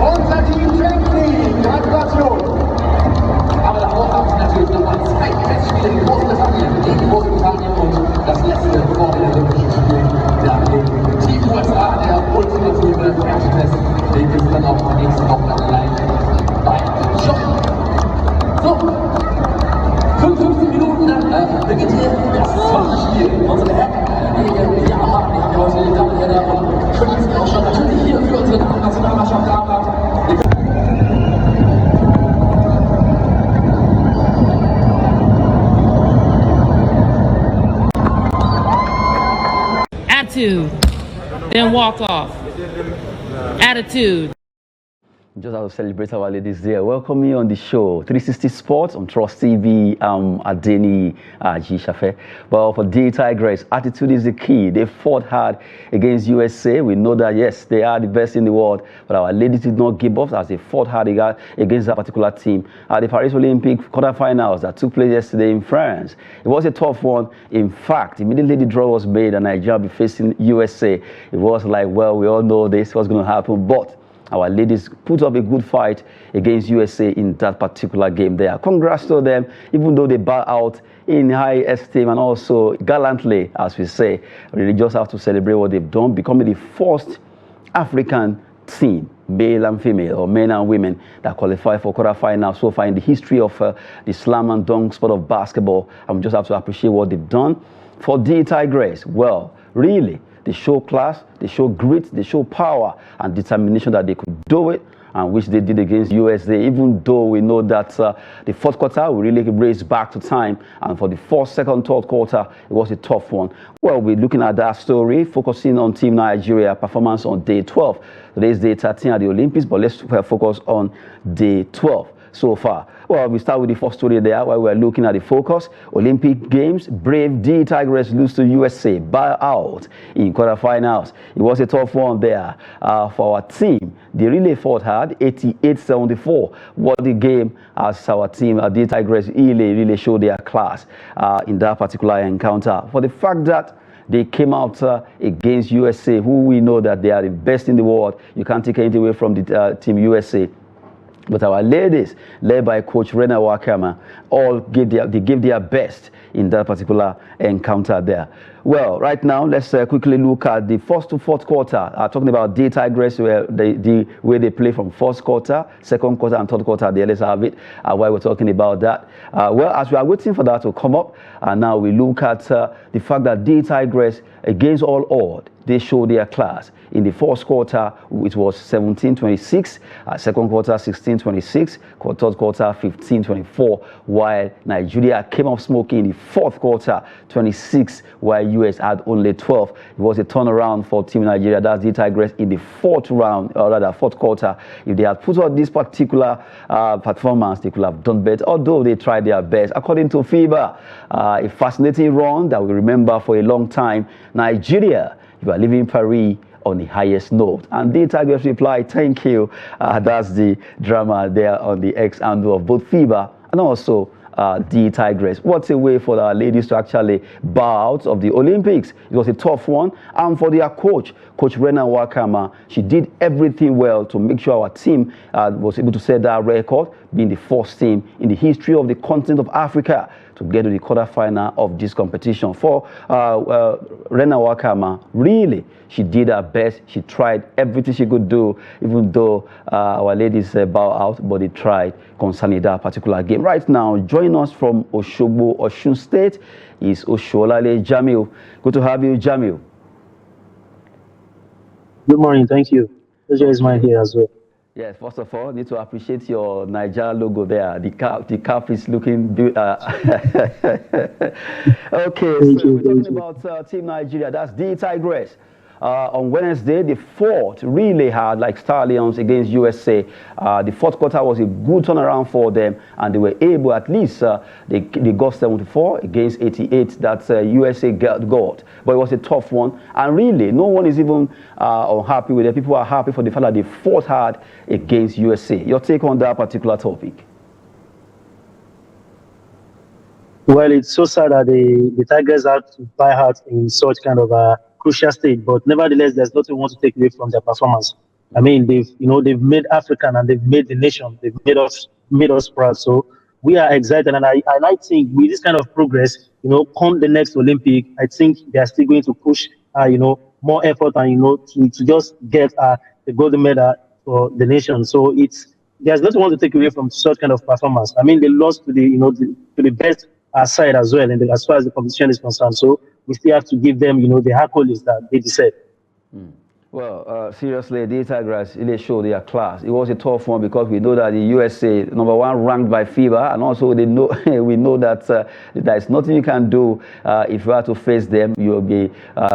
Team Champion, Gratulation! Aber davor gab es natürlich nochmal 2 Testspiele in Großbritannien, gegen Großbritannien und das letzte vor den Olympischen Spielen. Ja, gegen Team USA, der ultimative Test, den gibt es dann auch nächste Woche live bei Shop. So, 55 Minuten dann beginnt hier das zweite Spiel. Unsere Herren, die haben heute die Damen und Herren und schütteln sich auch schon natürlich hier für unsere Nationalmannschaft da. Attitude, then walk off. Attitude. Just have to celebrate our ladies there. Welcome you on the show, 360 Sports on Trust TV. Adeni Gishafe. Well, for the Tigers, attitude is the key. They fought hard against USA. We know that, yes, they are the best in the world, but our ladies did not give up as they fought hard against that particular team. At the Paris Olympic quarterfinals that took place yesterday in France, it was a tough one. In fact, immediately the draw was made and Nigeria will be facing USA. It was like, well, we all know this was going to happen, but our ladies put up a good fight against USA in that particular game there. Congrats to them, even though they bow out in high esteem and also gallantly, as we say. Really just have to celebrate what they've done, becoming the first African team, male and female, or men and women, that qualify for quarterfinals so far in the history of the slam and dunk sport of basketball. And we just have to appreciate what they've done. For the Tigers, well, really, they show class, they show grit, they show power and determination that they could do it, and which they did against USA, even though we know that the fourth quarter we really raced back to time, and for the first, second, third quarter, it was a tough one. Well, we're looking at that story, focusing on Team Nigeria performance on day 12. Today's day 13 at the Olympics, but let's focus on day 12 so far. Well, we start with the first story there while we're looking at the focus. Olympic Games, brave D Tigers lose to USA, bow out in quarterfinals. It was a tough one there for our team. They really fought hard, 88-74. What the game as our team, D Tigers, really showed their class in that particular encounter. For the fact that they came out against USA, who we know that they are the best in the world. You can't take anything away from the Team USA. But our ladies, led by Coach Rena Wakama, all gave their best in that particular encounter there. Well, right now, let's quickly look at the first to fourth quarter. Talking about the Tigers, where the way they play from first quarter, second quarter, and third quarter. Let's have it. While we're talking about that, well, as we are waiting for that to come up, now we look at the fact that the Tigers, against all odds, they show their class. In the first quarter, it was 17-26, second quarter 16-26, third quarter 15-24, while Nigeria came up smoking in the fourth quarter 26, while US had only 12. It was a turnaround for Team Nigeria. That's the Tigers in the fourth round, or rather fourth quarter. If they had put out this particular performance, they could have done better, although they tried their best. According to FIBA, a fascinating run that we remember for a long time. Nigeria, you are leaving Paris on the highest note. And the Tigers replied, thank you. That's the drama there on the X handle of both FIBA and also the Tigers. What a way for our ladies to actually bow out of the Olympics. It was a tough one. And for their coach, Coach Rena Wakama, she did everything well to make sure our team was able to set that record, being the first team in the history of the continent of Africa to get to the quarterfinal of this competition. For Rena Wakama, really, she did her best. She tried everything she could do, even though our ladies bow out, but they tried concerning that particular game. Right now, join us from Oshogbo, Osun State, is Osholale Jamil. Good to have you, Jamil. Good morning, thank you. Pleasure is mine here as well. Yes, first of all, need to appreciate your Nigeria logo there. The cap is looking beautiful. Okay, so we're talking about Team Nigeria. That's the Tigers. On Wednesday, they fought really hard like Stallions against USA. The fourth quarter was a good turnaround for them, and they were able, at least, they got 74 against 88 that USA got. But it was a tough one, and really, no one is even unhappy with it. People are happy for the fact that they fought hard against USA. Your take on that particular topic? Well, it's so sad that the Tigers had to buy out in such kind of a crucial stage, but nevertheless, there's nothing we want to take away from their performance. I mean, they've made African and they've made the nation. They've made us proud. So we are excited, and I think with this kind of progress, come the next Olympic, I think they are still going to push, more effort and to just get the golden medal for the nation. So there's nothing one to take away from such kind of performance. I mean, they lost to the best side as well, and as far as the competition is concerned. So we still have to give them, the accolades that they deserve. Well, seriously, the Tigers really showed their class. It was a tough one because we know that the USA, number one ranked by FIBA, and also we know that there is nothing you can do if you are to face them. You'll be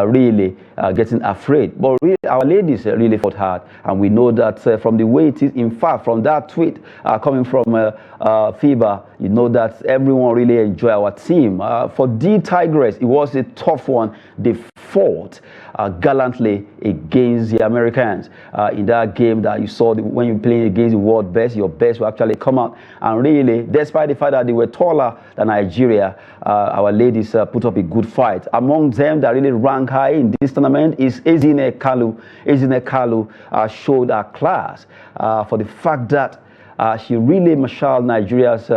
really getting afraid. But really, our ladies really fought hard, and we know that from the way it is, in fact, from that tweet coming from FIBA, you know that everyone really enjoyed our team. For the Tigers, it was a tough one. They fought gallantly against the Americans in that game that you saw when you play against the world best. Your best will actually come out, and really, despite the fact that they were taller than Nigeria, our ladies put up a good fight. Among them that really rank high in this tournament is Ezine Kalu. Ezine Kalu showed her class for the fact that she really marshaled Nigeria's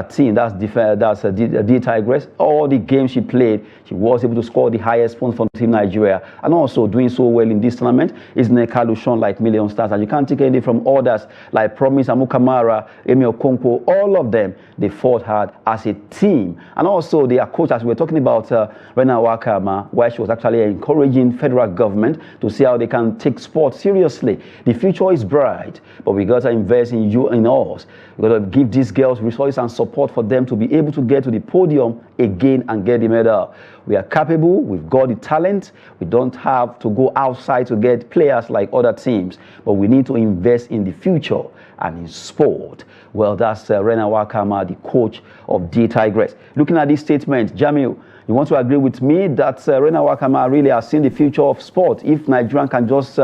team. That's the Tigress. All the games she played, she was able to score the highest points for Team Nigeria, and also doing so well in this tournament is Nekalu shown like million stars. And you can't take anything from others like Promise Amukamara, Emi Okonkwo. All of them, they fought hard as a team. And also their coach, as we were talking about Rena Wakama, why she was actually encouraging federal government to see how they can take sport seriously. The future is bright, but we got to invest in you, in us. We got to give these girls resources and support for them to be able to get to the podium again and get the medal. We are capable, we've got the talent. We don't have to go outside to get players like other teams, but we need to invest in the future and in sport. Well, that's Rena Wakama, the coach of the Tigress. Looking at this statement, Jamil, you want to agree with me that Rena Wakama really has seen the future of sport if Nigeria can just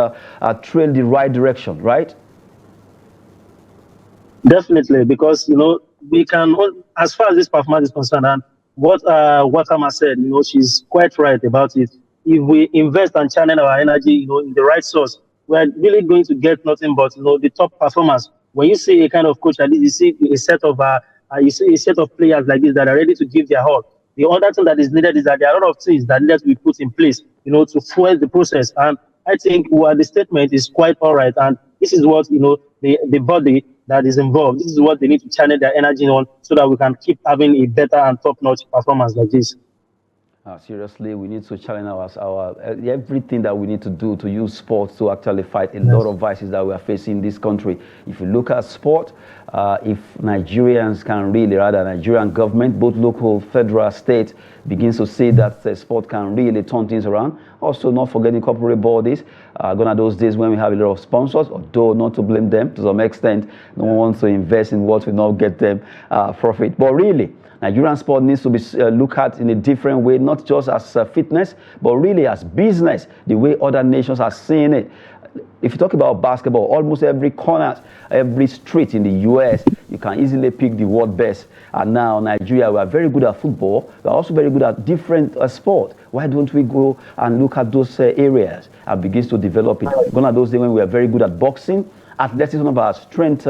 trail the right direction, right? Definitely, because we can, as far as this performance is concerned, and what Wakama said, she's quite right about it. If we invest and channel our energy, in the right source, we're really going to get nothing but the top performance. When you see a kind of coach like this, you see a set of players like this that are ready to give their all. The other thing that is needed is that there are a lot of things that need to be put in place, to fuel the process. And I think the statement is quite all right. And this is what the body that is involved. This is what they need to channel their energy on, so that we can keep having a better and top-notch performance like this. Seriously, we need to challenge our everything that we need to do to use sports to actually fight a lot of vices that we are facing in this country. If you look at sport, if Nigerians can really, rather Nigerian government, both local, federal, state, begins to see that sport can really turn things around. Also, not forgetting corporate bodies. Gonna those days when we have a lot of sponsors, although not to blame them to some extent, no one wants to invest in what will not get them profit. But really, Nigerian sport needs to be looked at in a different way, not just as fitness, but really as business, the way other nations are seeing it. If you talk about basketball, almost every corner, every street in the US, you can easily pick the world best. And now Nigeria, we are very good at football. We are also very good at different sports. Why don't we go and look at those areas and begin to develop it? Gone are those days when we are very good at boxing. Athletics is one of our strength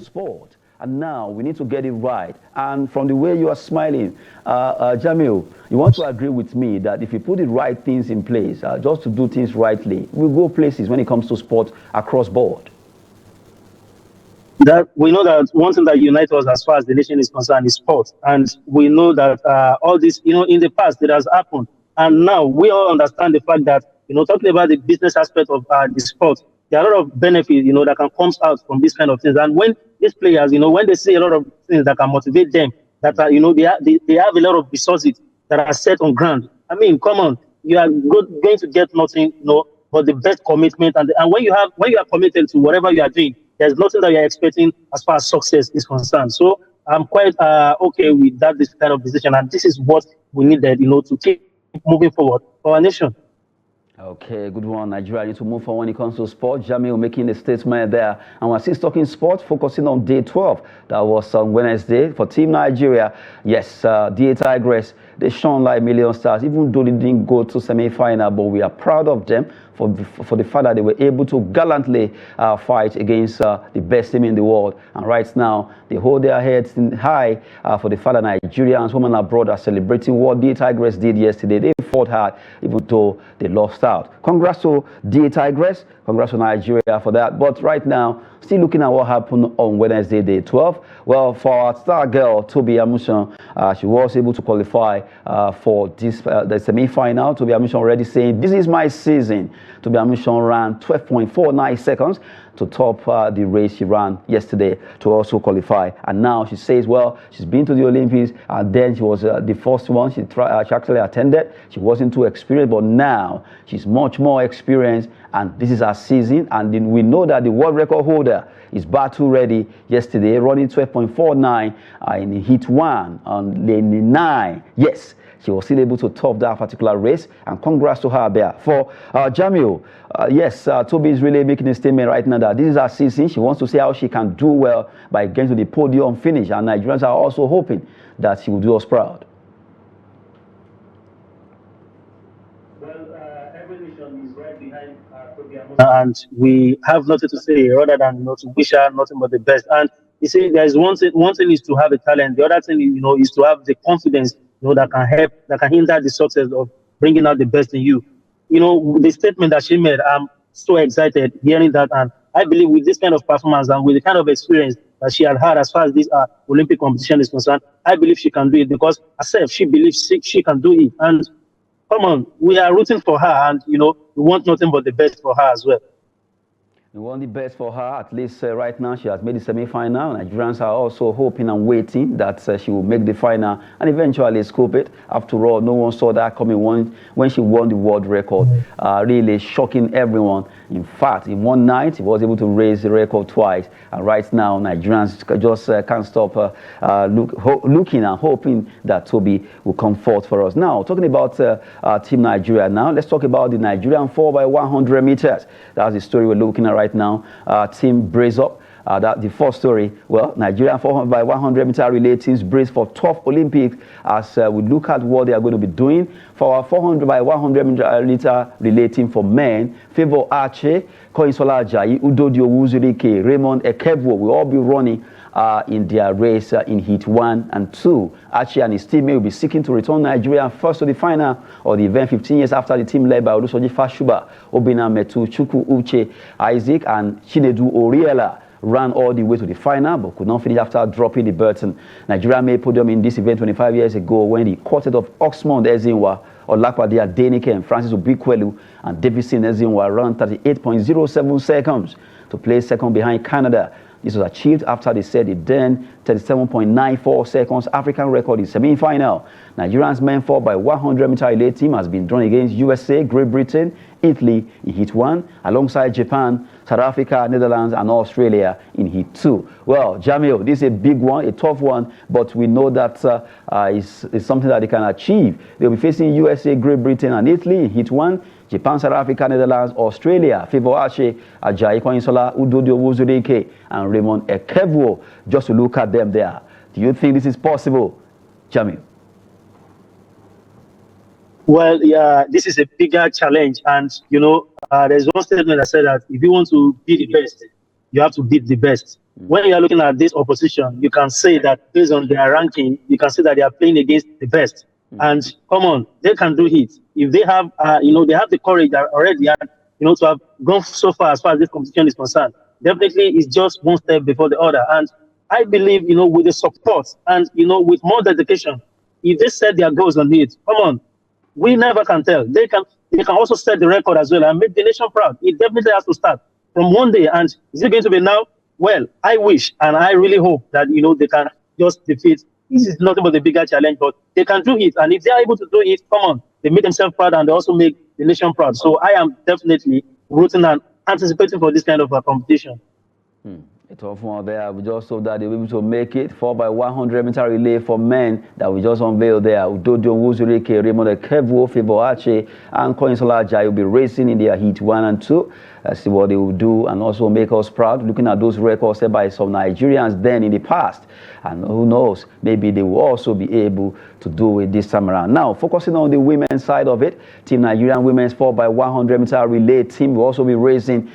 sport. And now we need to get it right. And from the way you are smiling, Jamil, you want to agree with me that if you put the right things in place, just to do things rightly, we'll go places when it comes to sport across board. That we know that one thing that unites us as far as the nation is concerned is sport. And we know that all this, in the past, it has happened. And now we all understand the fact that, talking about the business aspect of the sport, there are a lot of benefits, that can come out from these kind of things. And when these players, when they see a lot of things that can motivate them, that are, they have a lot of resources that are set on ground. I mean, come on, you are going to get nothing, but the best commitment. And when you are committed to whatever you are doing, there's nothing that you are expecting as far as success is concerned. So I'm quite okay with this kind of decision, and this is what we needed, to keep moving forward for our nation. Okay, good one. Nigeria need to move on when it comes to sport. Jamil making a statement there. And we're still talking sport, focusing on day 12. That was on Wednesday for Team Nigeria. Yes, the Tigress, they shone like million stars, even though they didn't go to semi-final. But we are proud of them for the fact that they were able to gallantly fight against the best team in the world. And right now, they hold their heads high for the fact that Nigerians, home and abroad, are celebrating what the Tigress did yesterday. They fought hard, even though they lost out. Congrats to the Tigress. Congrats to Nigeria for that. But right now, still looking at what happened on Wednesday, day 12. Well, for our star girl, Toby Amusan, she was able to qualify for this the semi-final. Toby Amusan already saying, "This is my season." Toby Amusan ran 12.49 seconds to top the race she ran yesterday to also qualify. And now she says, well, she's been to the Olympics, and then she was the first one she actually attended. She wasn't too experienced, but now she's much more experienced, and this is her season. And then we know that the world record holder is battle ready yesterday, running 12.49 in heat 1 on lane 9. Yes, she was still able to top that particular race, and congrats to her there. For Jamil, yes, Toby is really making a statement right now that this is her season. She wants to see how she can do well by getting to the podium finish, and Nigerians are also hoping that she will do us proud. Well, every nation is right behind Toby Amusan, and we have nothing to say rather than to wish her nothing but the best. And you see, there is one thing is to have the talent. The other thing, is to have the confidence, that can help, that can hinder the success of bringing out the best in you. The statement that she made, I'm so excited hearing that, and I believe with this kind of performance and with the kind of experience that she had as far as this Olympic competition is concerned, I believe she can do it because herself, she believes she can do it. And come on, we are rooting for her, and we want nothing but the best for her as well. We want the best for her. At least right now, she has made the semi-final. Nigerians are also hoping and waiting that she will make the final and eventually scoop it. After all, no one saw that coming when she won the world record. Really shocking everyone. In fact, in one night, she was able to raise the record twice. And right now, Nigerians just can't stop looking and hoping that Toby will come forth for us. Now, talking about Team Nigeria now, let's talk about the Nigerian 4x100 meters. That's the story we're looking at right now. Team brace up. That the first story. Well, Nigerian 4x100 meter relay teams brace for 12th Olympics as we look at what they are going to be doing. For our 400x100 meter relay team for men, Favor Arche, Koinsola Ajayi, Udodio Wuzurike, Raymond Ekebwo will all be running in their race in heat 1 and 2. Archie and his teammate will be seeking to return Nigeria first to the final of the event 15 years after the team led by Olusoji Fashuba, Obina Metu, Chukwu Uche, Isaac, and Chinedu Oriela ran all the way to the final but could not finish after dropping the baton. Nigeria made podium in this event 25 years ago when the quartet of Oxmond Ezinwa, Olakpade Adenike, and Francis Obikwelu and Davidson Ezinwa ran 38.07 seconds to place second behind Canada. This was achieved after they set the then 37.94 seconds African record in semi-final. Nigerians men 4x100 meter relay team has been drawn against USA, Great Britain, Italy in heat 1, alongside Japan, South Africa, Netherlands, and Australia in heat 2. Well, Jamil, this is a big one, a tough one, but we know that it's something that they can achieve. They'll be facing USA, Great Britain, and Italy in heat 1. Japan, South Africa, Netherlands, Australia, Favor Arche, Ajayi Koinsola, Udodio Wuzurike, and Raymond Ekebwo, just to look at them there. Do you think this is possible, Jamil? Well, yeah, this is a bigger challenge. And, there's one statement that said that if you want to be the best, you have to beat the best. When you are looking at this opposition, you can say that based on their ranking, you can say that they are playing against the best. And come on, they can do it. If they have, they have the courage already, and, to have gone so far as this competition is concerned, definitely it's just one step before the other. And I believe, with the support and, with more dedication, if they set their goals on it, come on, we never can tell. They can also set the record as well and make the nation proud. It definitely has to start from one day. And is it going to be now? Well, I wish and I really hope that, they can just defeat. This is nothing but a bigger challenge, but they can do it. And if they are able to do it, come on, they make themselves proud and they also make the nation proud. So I am definitely rooting and anticipating for this kind of competition. A tough one there. We just hope that they'll be able to make it. 4x100-meter relay for men that we just unveiled there. Udodio Wuzurike, Raymond Kevo, Febo Ache, and Koinsola Jai will be racing in their heat 1 and 2. Let's see what they will do and also make us proud. Looking at those records set by some Nigerians then in the past. And who knows, maybe they will also be able to do it this time around. Now, focusing on the women's side of it, Team Nigerian Women's 4x100-meter relay team will also be racing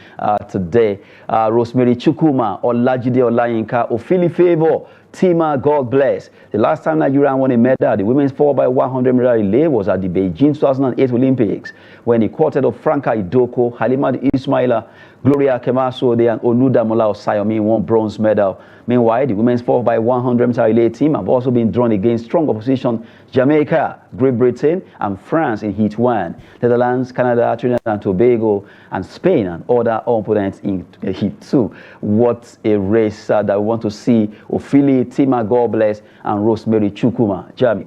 today. Rosemary Chukwuma, Olajide Olayinka, Ofili Favor, Tima, God bless. The last time Nigeria won a medal, the women's 4x100-meter relay, was at the Beijing 2008 Olympics, when the quartet of Franca Idoko, Halima Ismaila, Gloria Kemasode, and Onuda Mola Osayomi won bronze medal. Meanwhile, the women's 4x100-meter relay team have also been drawn against strong opposition: Jamaica, Great Britain, and France in Heat 1, Netherlands, Canada, Trinidad and Tobago, and Spain, and other opponents in Heat 2. What a race that we want to see. Ofili, Tima, God bless, and Rosemary Chukwuma. Jamie.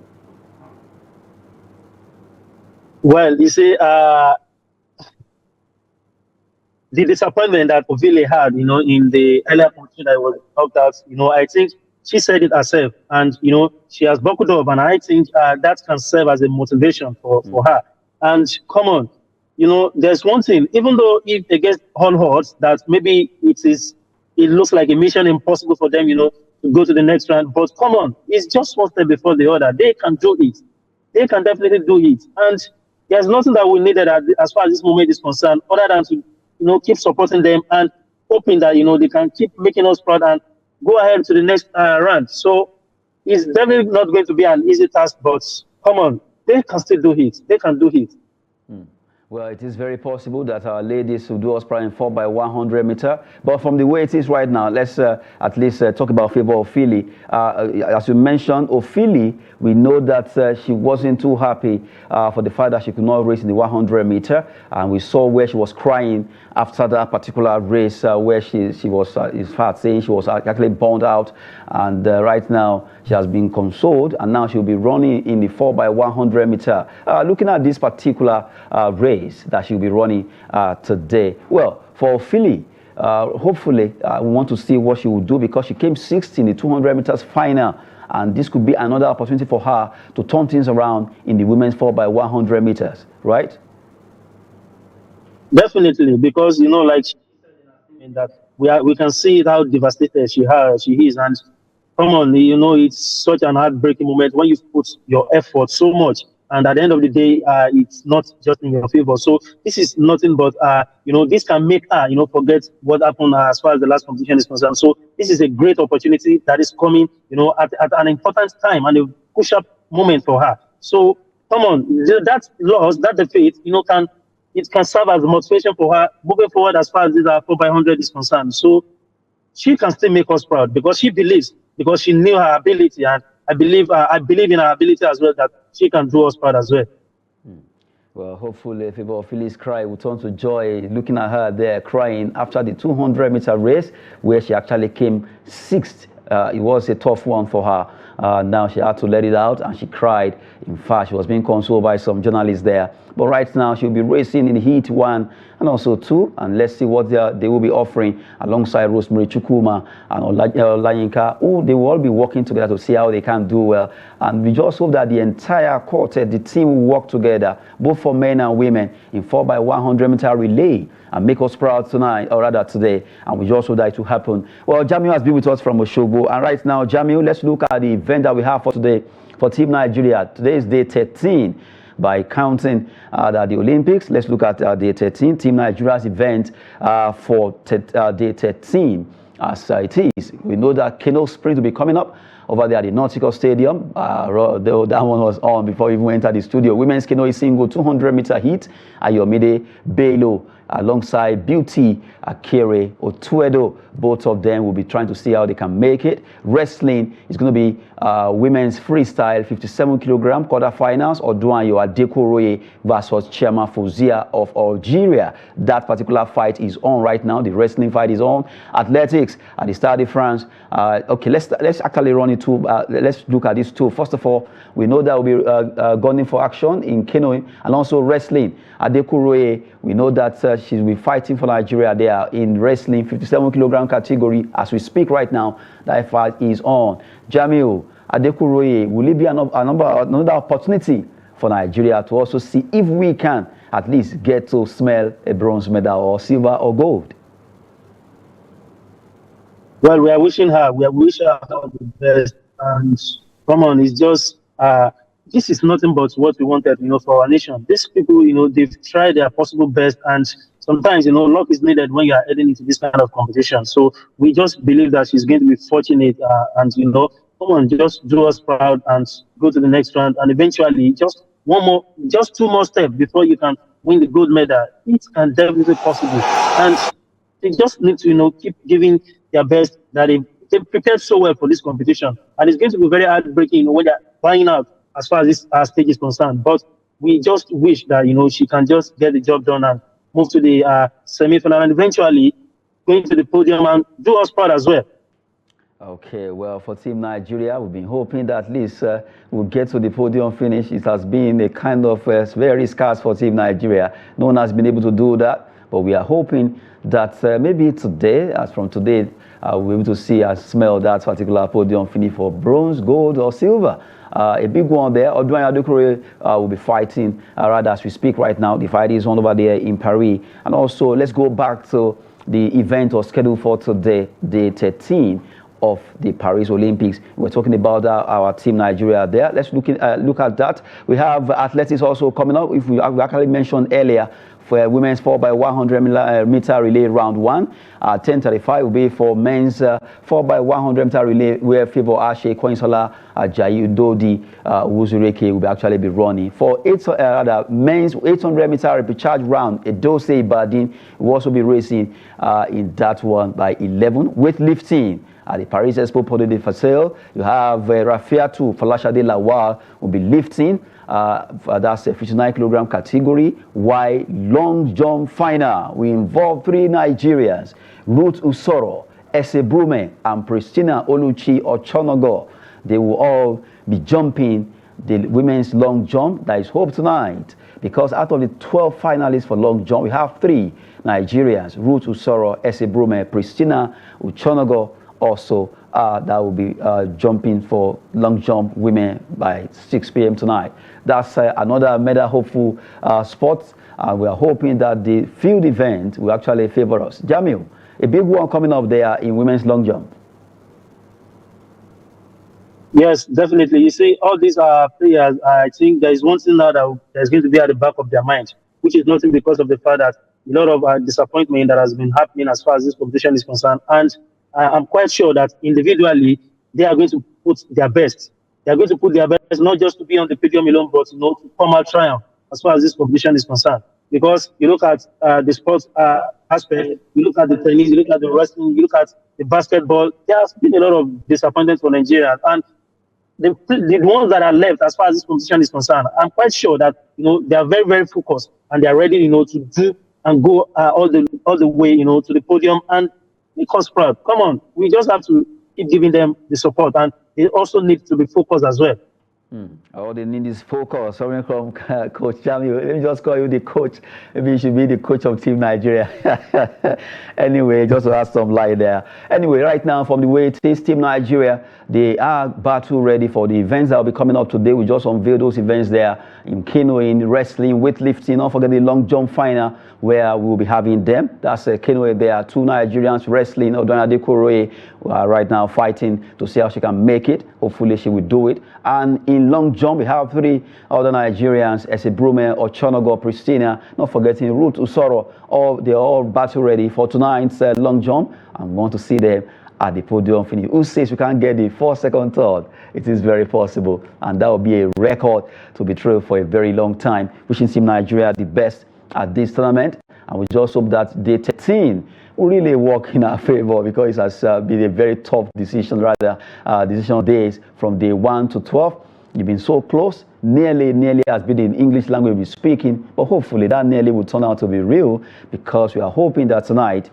Well, you see, the disappointment that Ovile had, in the earlier competition that was knocked out, I think she said it herself, and she has buckled up, and I think that can serve as a motivation for her. And come on, there's one thing, even though if against all odds, that maybe it looks like a mission impossible for them, to go to the next round. But come on, it's just one step before the other. They can do it. They can definitely do it. And there's nothing that we needed as far as this moment is concerned, other than to keep supporting them and hoping that, they can keep making us proud and go ahead to the next round. So it's definitely not going to be an easy task, but come on, they can still do it. They can do it. Well, it is very possible that our ladies will do us proud in 4x100-meter. But from the way it is right now, let's at least talk about Favor Ofili. As you mentioned, Ofili, we know that she wasn't too happy for the fact that she could not race in the 100-meter. And we saw where she was crying after that particular race, where she was, in fact, saying she was actually burned out. And right now, she has been consoled, and now she'll be running in the 4x100-meter. Looking at this particular race that she'll be running today. Well, for Philly, hopefully we want to see what she will do, because she came 6th in the 200 meters final, and this could be another opportunity for her to turn things around in the women's 4x100 meters, right? Definitely, because like in that we can see how devastated she is, and come on, it's such an heartbreaking moment when you put your effort so much, and at the end of the day, it's not just in your favor. So this is nothing but, this can make her, forget what happened as far as the last competition is concerned. So this is a great opportunity that is coming, at an important time and a push-up moment for her. So come on, that loss, that defeat, can serve as a motivation for her moving forward as far as this 4x100 is concerned. So she can still make us proud, because she believes, because she knew her ability, and I believe in her ability as well, that she can do us proud as well. Well, hopefully, Favor Philly's cry will turn to joy, looking at her there crying after the 200-meter race, where she actually came 6th. It was a tough one for her. Now she had to let it out, and she cried. In fact, she was being consoled by some journalists there. But right now, she'll be racing in Heat 1 and also 2. And let's see what they will be offering alongside Rosemary Chukwuma and Olayinka, who they will all be working together to see how they can do well. And we just hope that the entire quartet, the team, will work together, both for men and women, in 4x100-meter relay, and make us proud tonight, or rather today. And we just hope that it will happen. Well, Jamiu has been with us from Oshogbo. And right now, Jamiu, let's look at the event that we have for today for Team Nigeria. Today is day 13. By counting the Olympics, let's look at day 13, Team Nigeria's event for day 13 as it is. We know that Kano Sprint will be coming up over there at the Nautical Stadium. That one was on before we even entered the studio. Women's Kano single 200-meter heat, Ayomide Bello alongside Beauty Akere Otuedo. Both of them will be trying to see how they can make it. Wrestling is going to be women's freestyle 57-kilogram quarterfinals. Odunayo Adekoroye versus Chema Fouzia of Algeria. That particular fight is on right now. The wrestling fight is on. Athletics at the Stade de France. Okay, let's actually run it to. Let's look at these two. First of all, we know that we'll be gunning for action in canoeing and also wrestling. Adekoroye We know that she'll be fighting for Nigeria there in wrestling 57-kilogram category. As we speak right now, that fight is on. Jamiu Adekuroye, will it be another opportunity for Nigeria to also see if we can at least get to smell a bronze medal or silver or gold? Well, we are wishing her all the best. And come on, it's just this is nothing but what we wanted, for our nation. These people, they've tried their possible best, and sometimes, luck is needed when you are heading into this kind of competition. So we just believe that she's going to be fortunate, and come on, just do us proud and go to the next round, and eventually, just two more steps before you can win the gold medal. It can definitely possible, and they just need to, keep giving their best. That they prepared so well for this competition, and it's going to be very heartbreaking, when they're buying out as far as this stage is concerned. But we just wish that she can just get the job done and move to the semi-final, and eventually going to the podium and do us proud as well. Okay, well, for Team Nigeria, we've been hoping that at least we'll get to the podium finish. It has been a kind of very scarce for Team Nigeria. No one has been able to do that, but we are hoping that maybe today, as from today, we'll be able to see and smell that particular podium finish for bronze, gold, or silver. A big one there. Odwan Adekore will be fighting rather as we speak right now. The fight is on over there in Paris. And also, let's go back to the event was scheduled for today, day 13 of the Paris Olympics. We're talking about our team Nigeria there. Let's look at that. We have athletics also coming up. If we actually mentioned earlier, for women's 4x100 meter relay round 1. 10:35 will be for men's 4x100 meter relay, where Favor Ashe, Koinsola, Ajayi Udodi, Wuzureke will actually be running. For men's 800 meter recharge round, Edose Ibadan will also be racing in that one by 11. Weightlifting at the Paris Expo Porte de Facel, you have Rafiatu Falashade Lawal will be lifting. That's a 59-kilogram category. While long jump final will involve 3 Nigerians, Ruth Usoro, Ese Brume, and Pristina Oluchi Ochonogo. They will all be jumping the women's long jump. There is hope tonight, because out of the 12 finalists for long jump, we have 3 Nigerians, Ruth Usoro, Ese Brume, Pristina Ochonogo, also that will be jumping for long jump women by 6 p.m. tonight. That's another medal hopeful spot. We are hoping that the field event will actually favor us. Jamil, a big one coming up there in women's long jump. Yes, definitely. You see, all these players, I think there is one thing now that's going to be at the back of their mind, which is nothing because of the fact that a lot of disappointment that has been happening as far as this competition is concerned. And I'm quite sure that individually, they are going to put their best. They are going to put their best, not just to be on the podium alone, but to come out triumph as far as this competition is concerned. Because you look at the sports aspect, you look at the tennis, you look at the wrestling, you look at the basketball, there has been a lot of disappointment for Nigeria. And the ones that are left as far as this competition is concerned, I'm quite sure that they are very, very focused, and they are ready to do and go all the way to the podium and make us proud. Come on, we just have to keep giving them the support, and they also need to be focused as well. All they need is focus. Sorry from Coach Jamiu. Let me just call you the coach. Maybe you should be the coach of Team Nigeria. Anyway, just to add some light there. Anyway, right now, from the way it is, Team Nigeria, they are battle ready for the events that will be coming up today. We just unveiled those events there in canoeing, wrestling, weightlifting. Don't forget the long jump final, where we will be having them. That's canoeing. There are 2 Nigerians wrestling. Odona Dekoroye right now fighting to see how she can make it. Hopefully, she will do it. And in long jump, we have 3 other Nigerians, Ese Brume, Ochonogo, Pristina, not forgetting Ruth Usoro. They're all battle ready for tonight's long jump, and we want to see them at the podium finish. Who says we can't get the 4-second third? It is very possible, and that will be a record to be true for a very long time. Wishing Team Nigeria the best at this tournament, and we just hope that day 13 will really work in our favor, because it has been a very tough decision, decision days from day 1 to 12. You've been so close. Nearly has been in English language we're speaking, but hopefully that nearly will turn out to be real, because we are hoping that tonight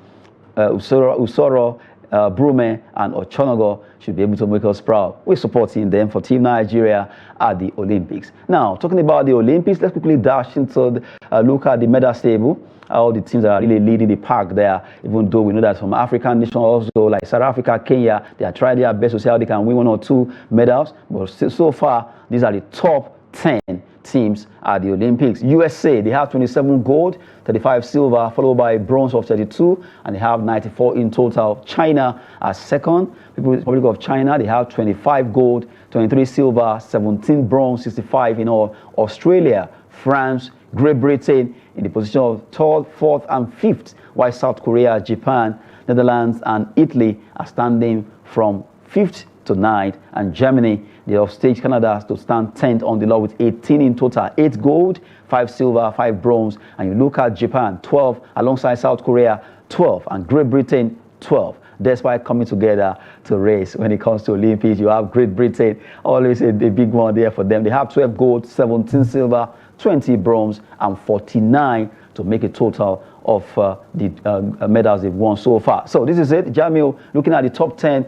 Usoro, Brume, and Ochonogo should be able to make us proud. We're supporting them for Team Nigeria at the Olympics. Now, talking about the Olympics, let's quickly dash into look at the medal table. all the teams that are really leading the pack there, even though we know that some African nations also, like South Africa, Kenya, they are trying their best to see how they can win 1 or 2 medals. But so far, these are the top 10 teams at the Olympics. USA, they have 27 gold, 35 silver, followed by bronze of 32, and they have 94 in total. China as second. People's Republic of China, they have 25 gold, 23 silver, 17 bronze, 65 in all. Australia, France, Great Britain in the position of 3rd, 4th, and 5th, while South Korea, Japan, Netherlands, and Italy are standing from 5th to 9th, and Germany, they have staged Canada to stand 10th on the law with 18 in total, 8 gold, 5 silver, 5 bronze, and you look at Japan, 12, alongside South Korea, 12, and Great Britain, 12. Despite coming together to race when it comes to Olympics, you have Great Britain, always a big one there for them. They have 12 gold, 17 silver, 20 bronze, and 49 to make a total of the medals they've won so far. So this is it. Jamil, looking at the top 10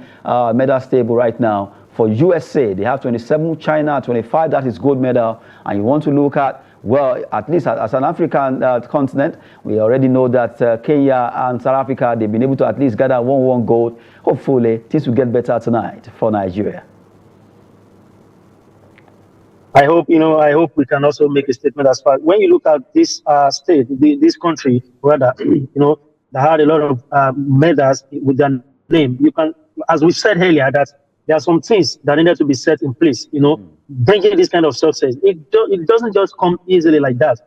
medals table right now. For USA, they have 27, China 25, that is gold medal. And you want to look at, well, at least as an African continent, we already know that Kenya and South Africa, they've been able to at least gather 1 gold. Hopefully, things will get better tonight for Nigeria. I hope we can also make a statement as far when you look at this state, this country, rather, that had a lot of medals with their name. You can, as we said earlier, that there are some things that needed to be set in place. Bringing this kind of success, it doesn't just come easily like that.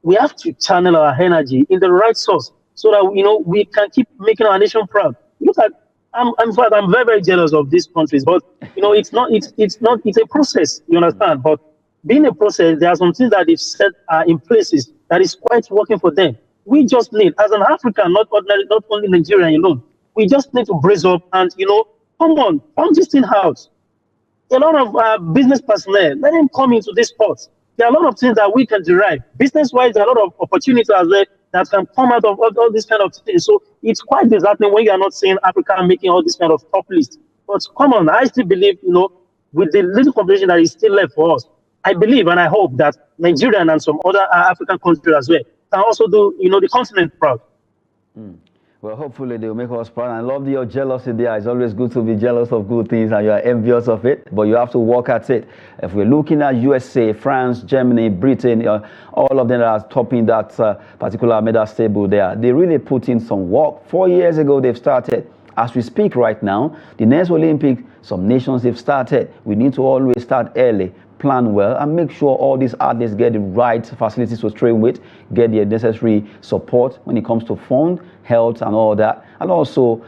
We have to channel our energy in the right source so that we can keep making our nation proud. Look at, I'm very, very jealous of these countries, but it's a process, you understand? But being a process, there are some things that they've set in places that is quite working for them. We just need, as an African, not only Nigerian alone, we just need to brace up and come on, pump this thing out. A lot of business personnel, let them come into this sport. There are a lot of things that we can derive. Business-wise, there are a lot of opportunities as well that can come out of all these kind of things. So it's quite disheartening when you are not seeing Africa making all this kind of top list. But come on, I still believe, with the little competition that is still left for us, I believe and I hope that Nigeria and some other African countries as well can also do, the continent proud. Well, hopefully they will make us proud. I love your jealousy there. It's always good to be jealous of good things and you're envious of it, but you have to work at it. If we're looking at USA, France, Germany, Britain, all of them are topping that particular medal table there. They really put in some work. 4 years ago, they've started. As we speak right now, the next Olympics, some nations have started. We need to always start early, plan well, and make sure all these athletes get the right facilities to train with, get the necessary support when it comes to fund, health, and all that, and also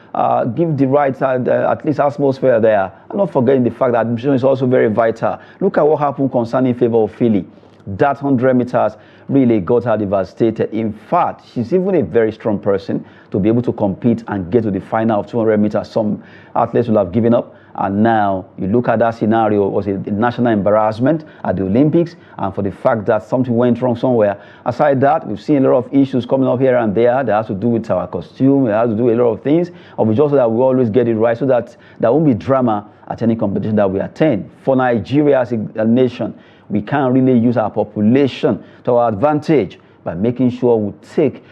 give the right, at least atmosphere there. And not forgetting the fact that admission is also very vital. Look at what happened concerning favor of Philly. That 100 meters really got her devastated. In fact, she's even a very strong person to be able to compete and get to the final of 200 meters. Some athletes will have given up. And now you look at that scenario, it was a national embarrassment at the Olympics, and for the fact that something went wrong somewhere. Aside that, we've seen a lot of issues coming up here and there that has to do with our costume, it has to do with a lot of things, and we just so that we always get it right so that there won't be drama at any competition that we attend. For Nigeria as a nation, we can't really use our population to our advantage by making sure we take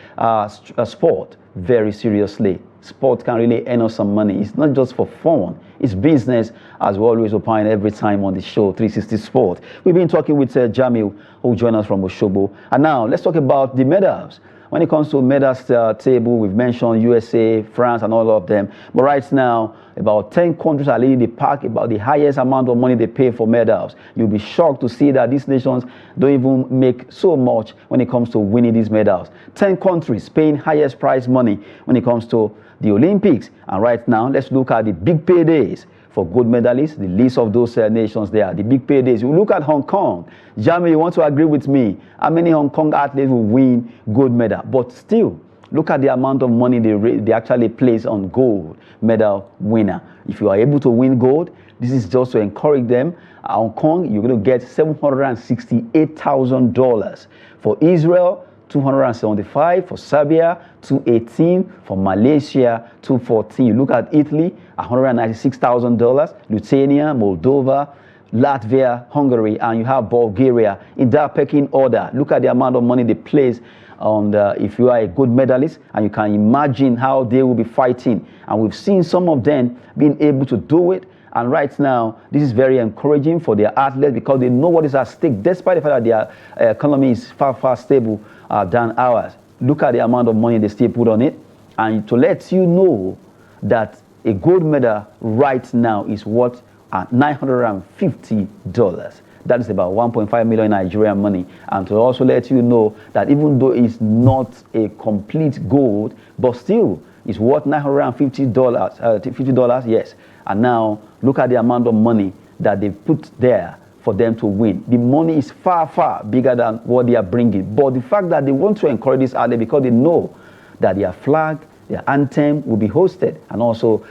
sport very seriously. Sport can really earn us some money. It's not just for fun. It's business, as we always opine every time on the show, 360 Sport. We've been talking with Jamil, who joined us from Oshobo. And now, let's talk about the medals. When it comes to medals table, we've mentioned USA, France, and all of them. But right now, about 10 countries are leading the pack, about the highest amount of money they pay for medals. You'll be shocked to see that these nations don't even make so much when it comes to winning these medals. 10 countries paying highest prize money when it comes to the Olympics. And right now, let's look at the big paydays for gold medalists, the list of those nations there, the big paydays. You look at Hong Kong. Jamie, you want to agree with me? How many Hong Kong athletes will win gold medal? But still, look at the amount of money they actually place on gold medal winner. If you are able to win gold, this is just to encourage them. Hong Kong, you're going to get $768,000. For Israel, 275, for Serbia 218, for Malaysia 214. You look at Italy, $196,000, Lithuania, Moldova, Latvia, Hungary, and you have Bulgaria in that pecking order. Look at the amount of money they place And if you are a good medalist, and you can imagine how they will be fighting, and we've seen some of them being able to do it. And right now, this is very encouraging for their athletes because they know what is at stake, despite the fact that their economy is far, far stable than ours. Look at the amount of money they still put on it. And to let you know that a gold medal right now is worth $950. That is about 1.5 million Nigerian money. And to also let you know that even though it's not a complete gold, but still it's worth $950, $50, yes. And now look at the amount of money that they put there for them to win. The money is far, far bigger than what they are bringing. But the fact that they want to encourage this athlete because they know that their flag, their anthem will be hosted and also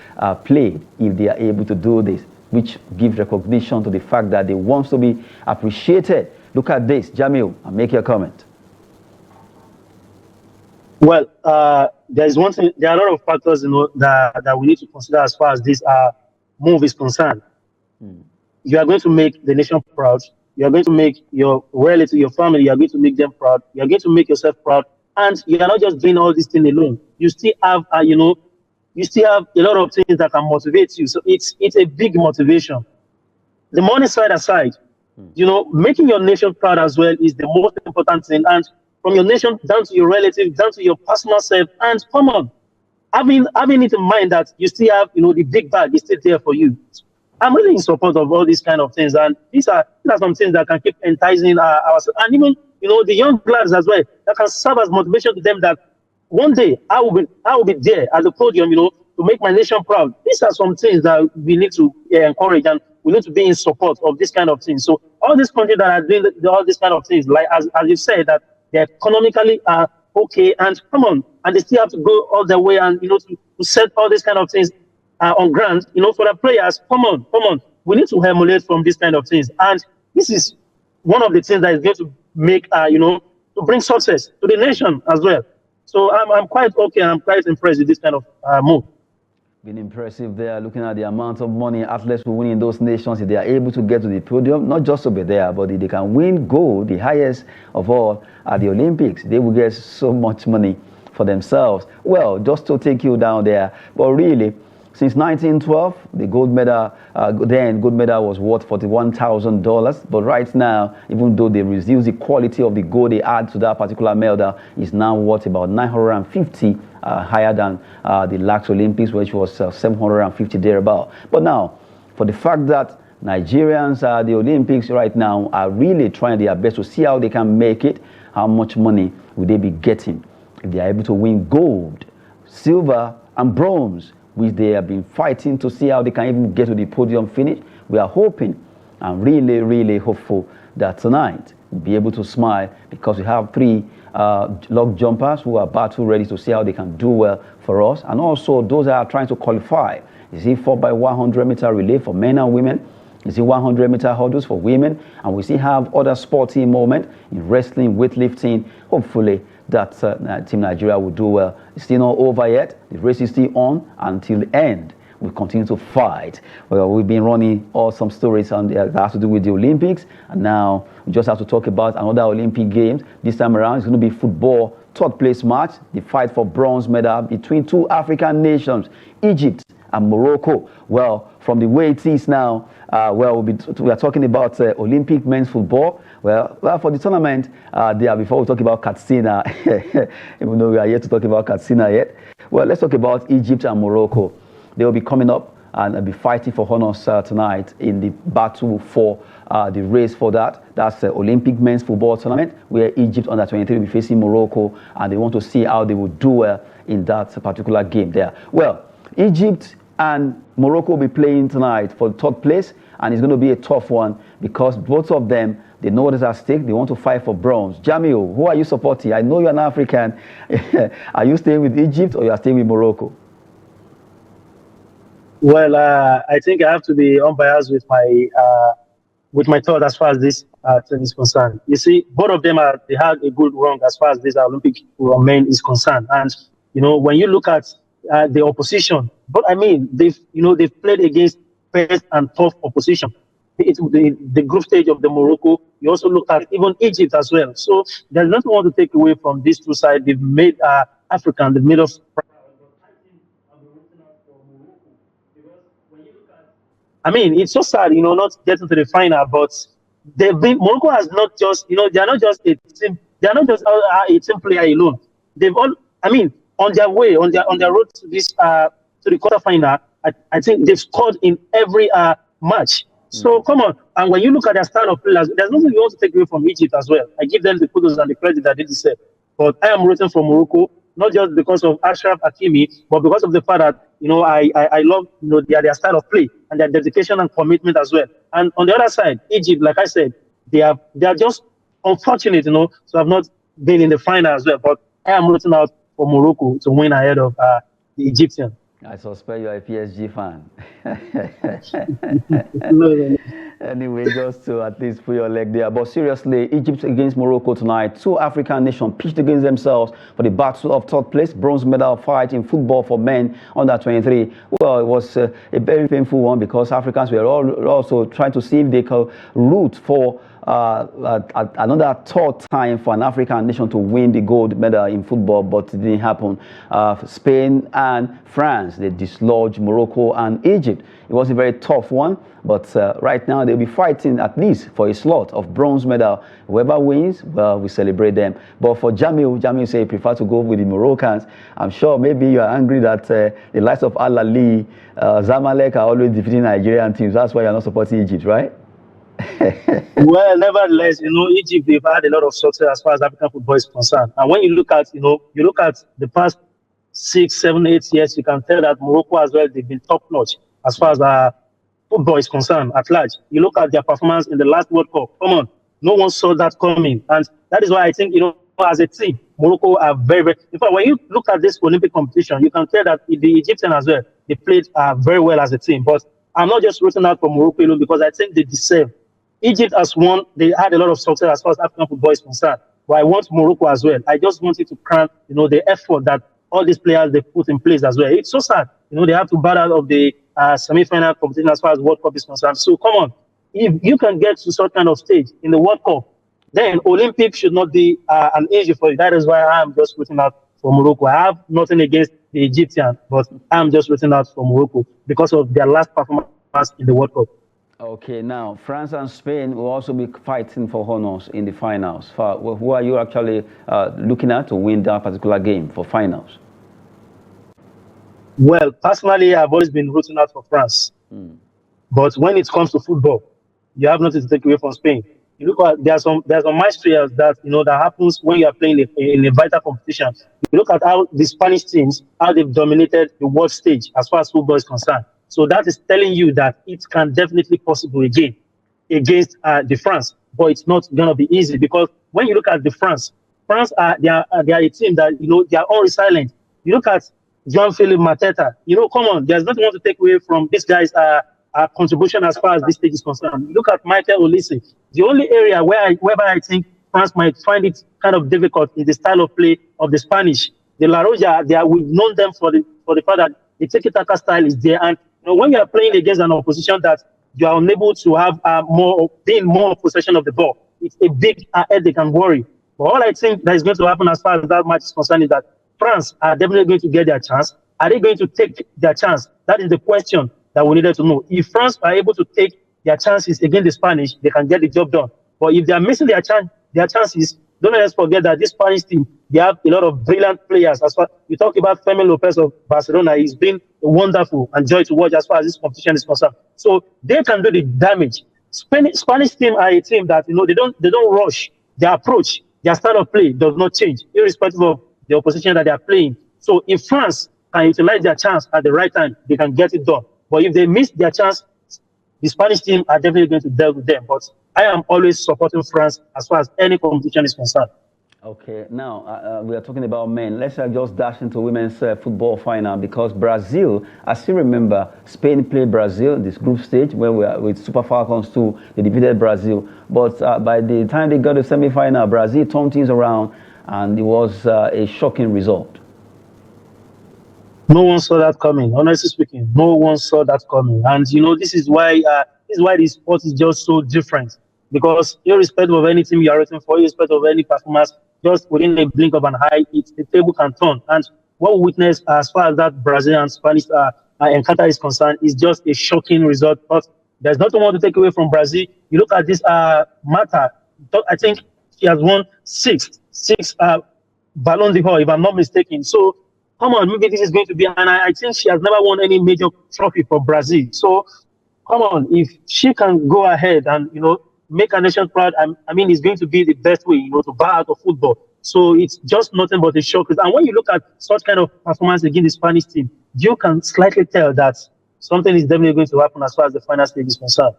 played if they are able to do this, which gives recognition to the fact that they want to be appreciated. Look at this, Jamil, and make your comment. Well, there is one thing. There are a lot of factors, that we need to consider as far as this move is concerned. You are going to make the nation proud. You are going to make your relative, your family. You are going to make them proud. You are going to make yourself proud. And you are not just doing all this thing alone. You still have, you still have a lot of things that can motivate you. So it's a big motivation. The money side aside, making your nation proud as well is the most important thing. And from your nation down to your relative, down to your personal self, and come on, having it in mind that you still have, the big bag is still there for you. I'm really in support of all these kind of things, and these are some things that can keep enticing ourselves, and even the young players as well, that can serve as motivation to them that one day I will be there at the podium, to make my nation proud. These are some things that we need to encourage, and we need to be in support of this kind of things. So all these countries that are doing all these kind of things, like as you said, that they economically are okay, and come on, and they still have to go all the way and to set all these kind of things on ground, for the players. Come on, we need to emulate from these kind of things, and this is one of the things that is going to make to bring success to the nation as well. So I'm quite okay. I'm quite impressed with this kind of move. Been impressive there, looking at the amount of money athletes will win in those nations if they are able to get to the podium, not just to be there, but if they can win gold, the highest of all at the Olympics, they will get so much money for themselves. Well, just to take you down there, but really, since 1912, the gold medal was worth $41,000. But right now, even though they reduce the quality of the gold they add to that particular medal, is now worth about 950, higher than the last Olympics, which was 750 thereabout. But now, for the fact that Nigerians at the Olympics right now are really trying their best to see how they can make it, how much money will they be getting if they are able to win gold, silver, and bronze, which they have been fighting to see how they can even get to the podium finish. We are hoping and really, really hopeful that tonight we'll be able to smile because we have three log jumpers who are battle ready to see how they can do well for us. And also those that are trying to qualify. Is it 4x100 meter relay for men and women? Is it 100 meter hurdles for women? And we still have other sporting moments in wrestling, weightlifting. Hopefully that Team Nigeria will do well. It's still not over yet. The race is still on until the end. We continue to fight. Well, we've been running some stories on that has to do with the Olympics, and now we just have to talk about another Olympic Games. This time around, it's going to be football third place match, the fight for bronze medal between two African nations, Egypt and Morocco. Well, from the way it is now, we are talking about Olympic men's football. Well, for the tournament, before we talk about Katsina, even though we are yet to talk about Katsina yet, well, let's talk about Egypt and Morocco. They will be coming up and be fighting for honors tonight in the battle for the race for that. That's the Olympic men's football tournament, where Egypt under 23 will be facing Morocco, and they want to see how they will do well in that particular game there. Well, Egypt and Morocco will be playing tonight for third place, and it's going to be a tough one because both of them, they know what is at stake. They want to fight for bronze. Jamil, who are you supporting? I know you're an African. Are you staying with Egypt or you are staying with Morocco? Well, I think I have to be unbiased with my thought as far as this thing is concerned. You see, both of them they had a good run as far as this Olympic men is concerned. And when you look at the opposition, but I mean they've played against fierce and tough opposition. It's the group stage of the Morocco. You also look at even Egypt as well. So there's nothing I want to take away from these two sides. They've made African, they've made us. I mean, it's so sad, not getting to the final, but they've been Morocco has not just, they're not just a team, they're not just a team player alone. They've all, I mean, on their way, on their road to this to the quarterfinal, I think they've scored in every match. So come on, and when you look at their style of play, there's nothing you want to take away from Egypt as well. I give them the kudos and the credit that they deserve. But I am rooting for Morocco, not just because of Ashraf Hakimi, but because of the fact that I love their style of play and their dedication and commitment as well. And on the other side, Egypt, like I said, they are just unfortunate, to have not been in the final as well. But I am rooting out for Morocco to win ahead of the Egyptians. I suspect you are a PSG fan. No. Anyway, just to at least put your leg there. But seriously, Egypt against Morocco tonight. Two African nations pitched against themselves for the battle of third place, bronze medal fight in football for men under 23. Well, it was a very painful one because Africans were also trying to see if they could root for another third time for an African nation to win the gold medal in football, but it didn't happen. Spain and France, they dislodged Morocco and Egypt. It was a very tough one, but right now they'll be fighting at least for a slot of bronze medal. Whoever wins, well, we celebrate them. But for Jamil say he prefer to go with the Moroccans. I'm sure maybe you are angry that the likes of Al Ahly, Zamalek are always defeating Nigerian teams. That's why you're not supporting Egypt, right? Well, nevertheless, Egypt, they've had a lot of success as far as African football is concerned. And when you look at, the past 6, 7, 8 years, you can tell that Morocco as well, they've been top notch as far as football is concerned at large. You look at their performance in the last World Cup. Come on, no one saw that coming. And that is why I think, as a team, Morocco are very, very. In fact, when you look at this Olympic competition, you can tell that the Egyptians as well, they played very well as a team. But I'm not just rooting out for Morocco alone because I think they deserve. Egypt has won. They had a lot of success as far as African football is concerned. But I want Morocco as well. I just wanted to crown, the effort that all these players they put in place as well. It's so sad. They have to bow out of the semi-final competition as far as World Cup is concerned. So come on, if you can get to some kind of stage in the World Cup, then Olympics should not be an issue for you. That is why I'm just rooting out for Morocco. I have nothing against the Egyptians, but I'm just rooting out for Morocco because of their last performance in the World Cup. Okay, now France and Spain will also be fighting for honors in the finals. Who are you actually looking at to win that particular game for finals? Well, personally, I've always been rooting out for France. But when it comes to football, you have nothing to take away from Spain. You look at there's some mysteries that that happens when you are playing in a vital competition. You look at how the Spanish teams, how they've dominated the world stage as far as football is concerned. So that is telling you that it can definitely possible again against the France, but it's not going to be easy because when you look at the France they are a team that they are all resilient. You look at Jean-Philippe Mateta. Come on, there's nothing to take away from this guy's contribution as far as this stage is concerned. You look at Michael Olise. The only area whereby I think France might find it kind of difficult is the style of play of the Spanish. The La Roja, we've known them for the fact that the tiki-taka style is there, and when you are playing against an opposition that you are unable to have more possession of the ball, it's a big headache and worry. But all I think that is going to happen as far as that match is concerned is that France are definitely going to get their chance. Are they going to take their chance? That is the question that we needed to know. If France are able to take their chances against the Spanish, they can get the job done. But if they are missing their chances, don't let us forget that this Spanish team, they have a lot of brilliant players. As far you talk about Fermin Lopez of Barcelona, he's been wonderful and joy to watch as far as this competition is concerned. So they can do the damage. Spanish team are a team that they don't rush. Their approach, their style of play does not change, irrespective of the opposition that they are playing. So if France can utilize their chance at the right time, they can get it done. But if they miss their chance, the Spanish team are definitely going to deal with them. But I am always supporting France as far as any competition is concerned. Okay, now we are talking about men. Let's just dash into women's football final because Brazil, I still remember Spain played Brazil this group stage when we were with Super Falcons 2. They defeated Brazil. But by the time they got to semi-final, Brazil turned things around and it was a shocking result. No one saw that coming. Honestly speaking, no one saw that coming. And this is why this sport is just so different. because irrespective of any team you are rooting for, irrespective of any performance, just within a blink of an eye, the table can turn. And what we witnessed as far as that Brazilian and Spanish encounter is concerned is just a shocking result. But there's nothing more to take away from Brazil. You look at this matter. I think she has won six Ballon d'Or, if I'm not mistaken. So come on, maybe this is going to be. And I think she has never won any major trophy for Brazil. So come on, if she can go ahead and make a nation proud, I mean, it's going to be the best way to buy out of football. So it's just nothing but a shock. And when you look at such kind of performance against the Spanish team, you can slightly tell that something is definitely going to happen as far as the final stage is concerned.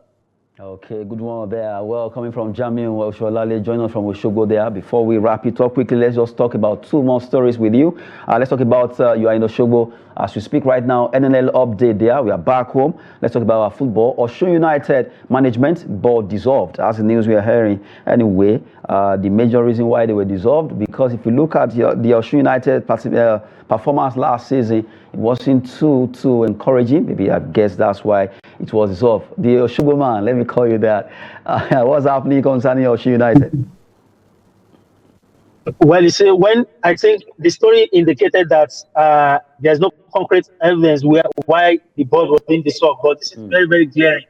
Okay, good one there. Well, coming from Jamiu Osholale, join us from Oshogo there. Before we wrap it up quickly, let's just talk about two more stories with you. Let's talk about you are in Oshogo as we speak right now. NNL update there. We are back home. Let's talk about our football. Osho United management board dissolved. As the news we are hearing. Anyway, the major reason why they were dissolved, because if you look at the Osho United performance last season, it wasn't too encouraging. Maybe I guess that's why it was dissolved. The Oshogo man, let me call you that. What's happening concerning Osho United? Well, you see, when I think the story indicated that there's no concrete evidence why the board was being dissolved, but this is very, very glaring.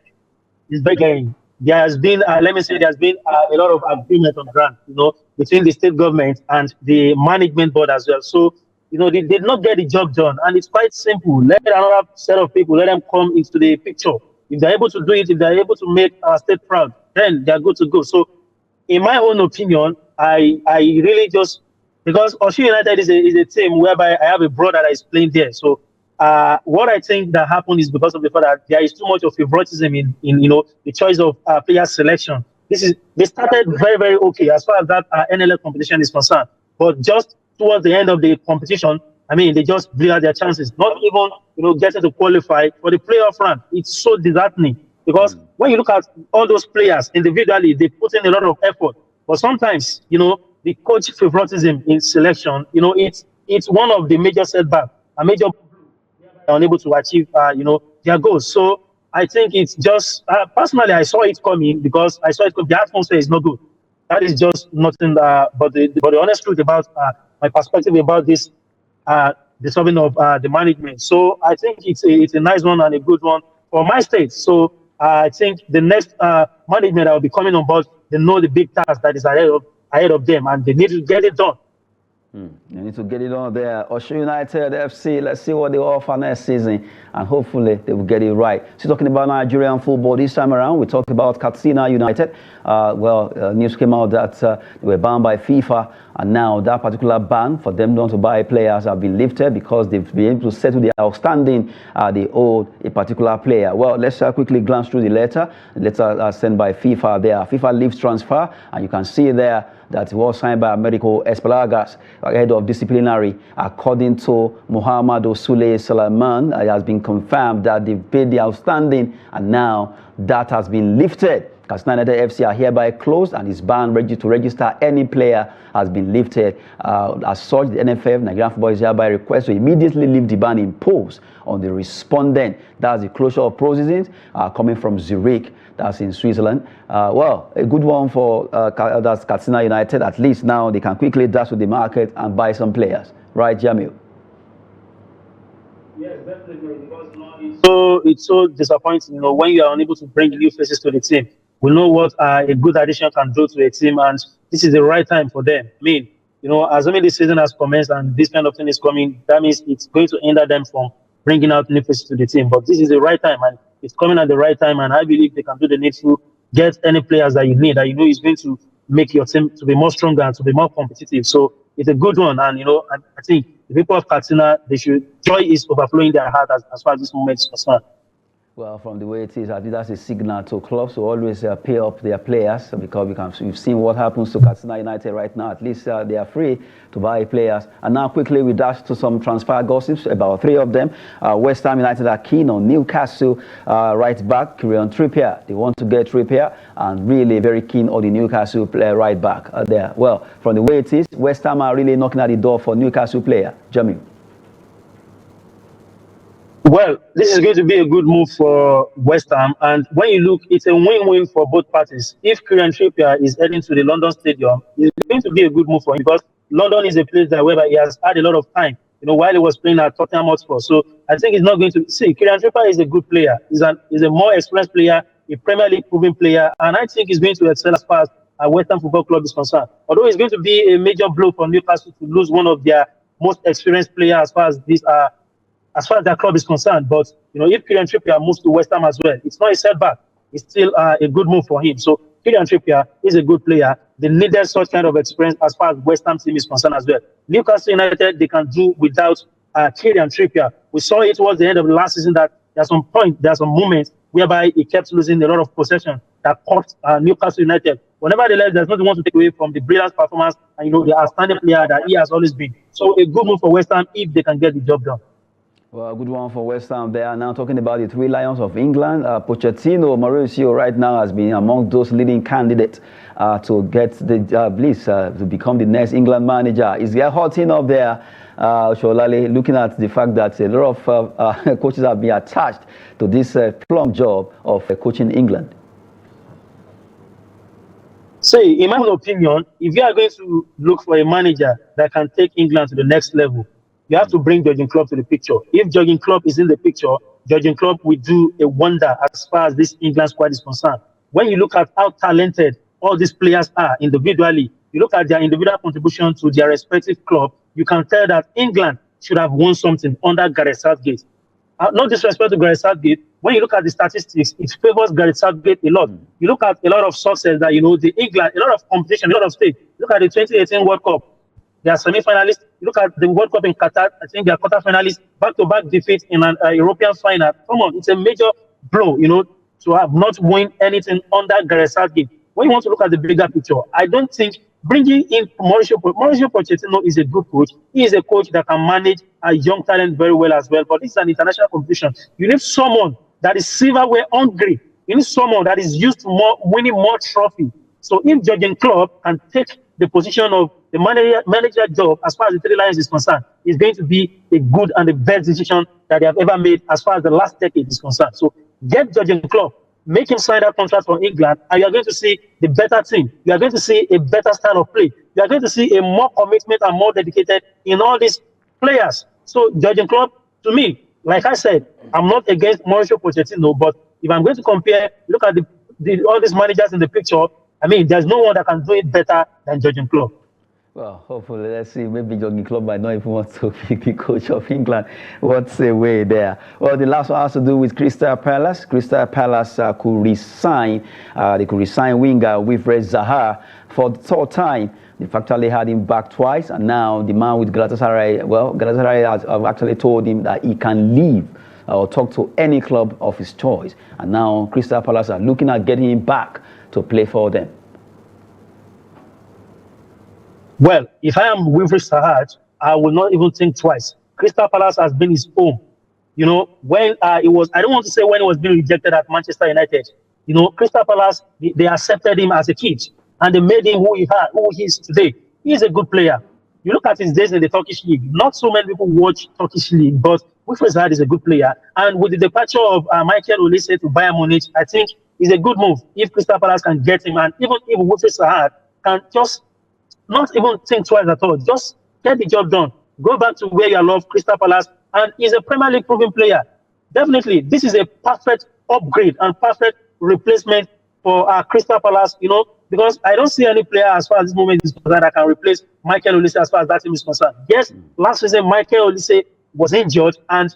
It's very glaring. There has been, let me say, there's been a lot of agreement on ground, between the state government and the management board as well. So, they did not get the job done, and it's quite simple. Let another set of people, let them come into the picture. If they're able to do it, if they're able to make our state proud, then they're good to go. So, in my own opinion, I really just, because Osho United is a team whereby I have a brother that is playing there. So what I think that happened is because of the fact that there is too much of favoritism in the choice of player selection. They started very, very okay as far as that NLL competition is concerned, but just towards the end of the competition, I mean, they just blew out their chances. Not even getting to qualify for the playoff round. It's so disheartening. Because when you look at all those players individually, they put in a lot of effort. But sometimes, the coach favoritism in selection, it's one of the major setbacks, a major unable to achieve, their goals. So I think it's just, personally, I saw it coming because I saw it coming. The atmosphere is not good. That is just nothing but the honest truth about my perspective about this, the solving of the management. So I think it's a nice one and a good one for my state. So I think the next management that will be coming on board, they know the big task that is ahead of them, and they need to get it done. They need to get it on there. Osho United FC, let's see what they offer next season, and hopefully they will get it right. So talking about Nigerian football this time around, we talked about Katsina United. News came out that they were banned by FIFA, and now that particular ban for them not to buy players have been lifted because they've been able to settle the outstanding they owed a particular player. Well, let's quickly glance through the letter. The letter sent by FIFA there. FIFA leaves transfer, and you can see there that it was signed by Americo Espalagas, head of disciplinary. According to Muhammadu Sule Salaman, it has been confirmed that they've paid the outstanding, and now that has been lifted. Katsina United FC are hereby closed, and is banned to register any player has been lifted. As such, the NFF, Nigerian Football, is hereby request to immediately lift the ban imposed on the respondent. That's the closure of proceedings coming from Zurich, that's in Switzerland. Well, a good one for that's Katsina United. At least now they can quickly dash to the market and buy some players. Right, Jamil? Yes, definitely. Because it's so disappointing, when you are unable to bring new faces to the team. We know what a good addition can do to a team, and this is the right time for them. I mean, assuming the season has commenced and this kind of thing is coming, that means it's going to hinder them from bringing out new faces to the team. But this is the right time, and it's coming at the right time, and I believe they can do the needful, get any players that you need, that is going to make your team to be more stronger and to be more competitive. So it's a good one, and I think the people of Katsina, joy is overflowing their heart as far as this moment is concerned. Well, from the way it is, I think that's a signal to clubs to always pay up their players, because we've seen what happens to Katsina United right now. At least they are free to buy players. And now quickly we dash to some transfer gossips, about 3 of them. West Ham United are keen on Newcastle right back, Kieran Trippier. They want to get Trippier, and really very keen on the Newcastle player right back there. Well, from the way it is, West Ham are really knocking at the door for Newcastle player. Jamie. Well, this is going to be a good move for West Ham, and when you look, it's a win-win for both parties. If Kieran Trippier is heading to the London Stadium, it's going to be a good move for him because London is a place that where he has had a lot of time, while he was playing at Tottenham Hotspur. So I think he's not going to see. Kieran Trippier is a good player. He's a more experienced player, a Premier League proven player, and I think he's going to excel as far as West Ham Football Club is concerned. Although it's going to be a major blow for Newcastle to lose one of their most experienced players as far as their club is concerned. But if Kieran Trippier moves to West Ham as well, it's not a setback. It's still a good move for him. So Kieran Trippier is a good player. They needed such kind of experience as far as West Ham team is concerned as well. Newcastle United, they can do without Kieran Trippier. We saw it towards the end of the last season that there are some moments whereby he kept losing a lot of possession that cost Newcastle United. Whenever they left, there's nothing want to take away from the brilliant performance and the outstanding player that he has always been. So a good move for West Ham if they can get the job done. Well, a good one for West Ham there. Now talking about the Three Lions of England, Pochettino, Mauricio right now has been among those leading candidates to get the bliss to become the next England manager. Is there hurting up there, Sholale, looking at the fact that a lot of coaches have been attached to this plum job of coaching England? Say, in my opinion, if you are going to look for a manager that can take England to the next level, you have to bring Jurgen Klopp to the picture. If Jurgen Klopp is in the picture, Jurgen Klopp will do a wonder as far as this England squad is concerned. When you look at how talented all these players are individually, you look at their individual contribution to their respective club, you can tell that England should have won something under Gareth Southgate. No disrespect to Gareth Southgate, when you look at the statistics, it favors Gareth Southgate a lot. You look at a lot of success that, the England, a lot of competition, a lot of stake. Look at the 2018 World Cup. They are semi-finalists. You look at the World Cup in Qatar, I think they are quarter-finalists, back-to-back defeat in an European final. Come on, it's a major blow, to have not won anything under Gareth Southgate. When you want to look at the bigger picture, I don't think bringing in Mauricio Pochettino is a good coach. He is a coach that can manage a young talent very well as well, but it's an international competition. You need someone that is silverware hungry. You need someone that is used to winning more trophy. So if Jurgen Klopp can take the position of the manager job as far as the Three Lions is concerned, is going to be a good and the best decision that they have ever made as far as the last decade is concerned. So get Jurgen Klopp, make him sign that contract for England, and you are going to see the better team. You are going to see a better style of play. You are going to see a more commitment and more dedicated in all these players. So Jurgen Klopp, to me, like I said, I'm not against Mauricio Pochettino, but if I'm going to compare, look at all these managers in the picture, I mean, there's no one that can do it better than Jurgen Klopp. Well, hopefully, let's see. Maybe Jurgen Klopp might not even want to be the coach of England. What's the way there? Well, the last one has to do with Crystal Palace. Crystal Palace could resign. They could resign winger Wilfred Zaha for the third time. They've actually had him back twice, and now the man with Galatasaray. Well, Galatasaray has actually told him that he can leave or talk to any club of his choice. And now Crystal Palace are looking at getting him back to play for them. Well, if I am Wilfred Zaha, I will not even think twice. Crystal Palace has been his home. When it was, I don't want to say when he was being rejected at Manchester United. Crystal Palace, they accepted him as a kid, and they made him who he is today. He is a good player. You look at his days in the Turkish league. Not so many people watch Turkish league, but Wilfred Zaha is a good player. And with the departure of Michael Olise to Bayern Munich, I think it's a good move if Crystal Palace can get him, and even if Wilfred Zaha can just not even think twice at all. Just get the job done. Go back to where you love, Crystal Palace, and he's a Premier League proven player. Definitely, this is a perfect upgrade and perfect replacement for Crystal Palace, because I don't see any player as far as this moment is concerned that can replace Michael Olise as far as that team is concerned. Yes, last season, Michael Olise was injured, and,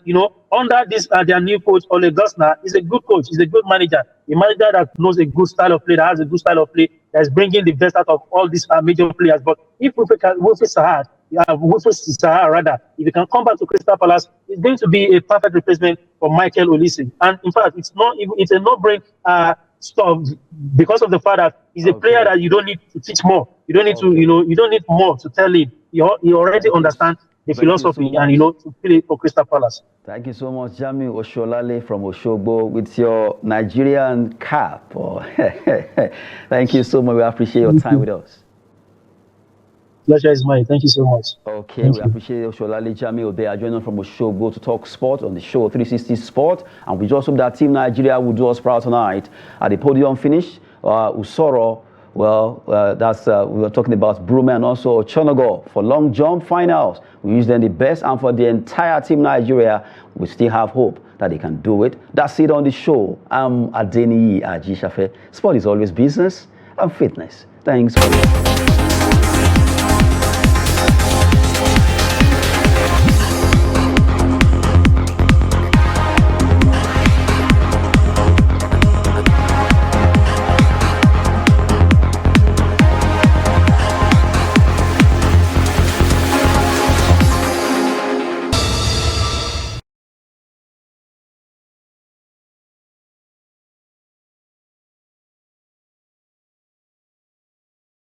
under this, their new coach, Ole Gunnar, is a good coach. He's a good manager. A manager that knows a good style of play, that has a good style of play, that is bringing the best out of all these major players. But if Wilfred Zaha, if you can come back to Crystal Palace, it's going to be a perfect replacement for Michael Olise. And in fact, it's a no-brain stuff because of the fact that he's a player that you don't need to teach more. You don't need to, you don't need more to tell him. You already understand the philosophy and, to play for Crystal Palace. Thank you so much, Jamiu Osholale from Oshogbo with your Nigerian cap. Thank you so much. We appreciate your time with us. Pleasure is mine. Thank you so much. Okay, Thank we you. appreciate Sholali Jamiu. They are joining us from a show, Go to Talk Sport, on the show 360 Sport. And we just hope that Team Nigeria will do us proud tonight. At the podium finish, Usoro, well, we were talking about Brume and also Chonogo for long jump finals. We use them the best, and for the entire Team Nigeria, we still have hope that they can do it. That's it on the show. I'm Adeni Ajishafe. Sport is always business and fitness. Thanks for listening.